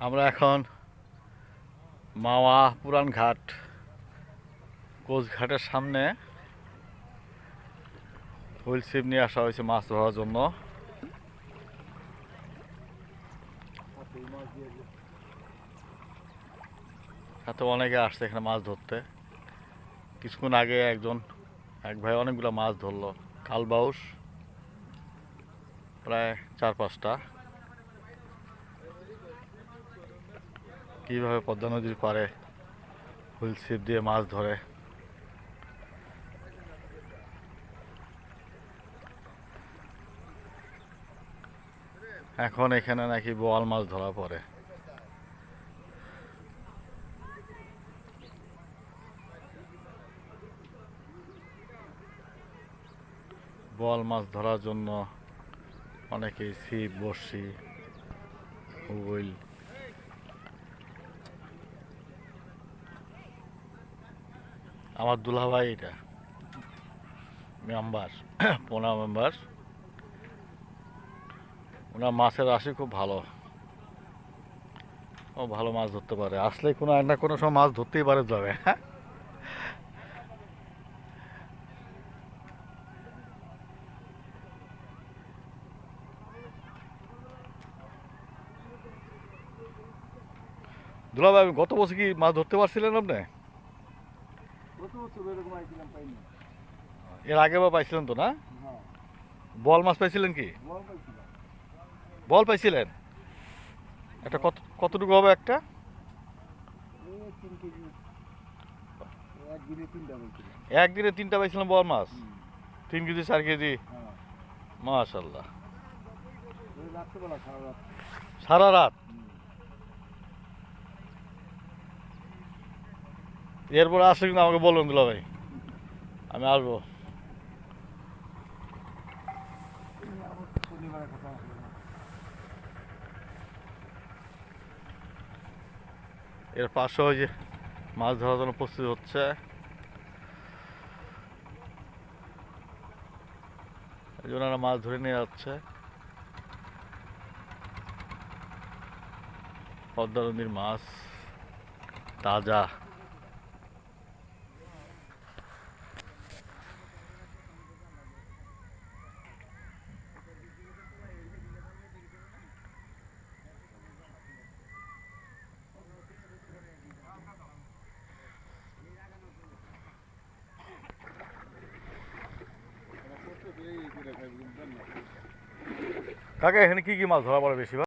আমরা এখন মাওয়া পুরান ঘাট কোচ ঘাটের সামনে হুইল ছিপ নিয়ে আসা হয়েছে মাছ ধরার জন্য। এত অনেকে আসছে এখানে মাছ ধরতে। কিছুক্ষণ আগে এক ভাই অনেকগুলো মাছ ধরলো, কালবাউস প্রায় 4-5টা। কীভাবে পদ্মা নদীর পাড়ে হুইল ছিপ দিয়ে মাছ ধরে। এখন এখানে নাকি বোয়াল মাছ ধরা পড়ে। বোয়াল মাছ ধরার জন্য অনেকেই ছিপ, বড়শি, হুইল। আমার দুলাভাই এটা মেম্বার, 15 মেম্বার। ওনার মাছের রাশি খুব ভালো, ও ভালো মাছ ধরতে পারে। আসলে কোনো এক না কোনো সময় মাছ ধরতেই পারে যাবে। দুলাভাই, গত বছর কি মাছ ধরতে পারছিলেন আপনি? এর আগে বা পাইছিলেন তো না? বল মাছ পাইছিলেন কি? বল পাইছিলেন? একটা কতটুকু হবে একটা? একদিনে 3টা পাইছিলাম বল মাছ। 3 কেজি 4 কেজি। মাশাল্লাহ। সারা রাত? এরপর আসলে কিন্তু আমাকে বলবেন দুলাভাই, আমি আসবো। এর পাশে ওই যে মাছ ধরার জন্য প্রস্তুতি হচ্ছে। এই জন্য মাছ ধরে নিয়ে যাচ্ছে। পদ্মা নদীর মাছ তাজা। কাকা, এখানে কি কি মাছ ধরা পড়ে বেশিরভাগ?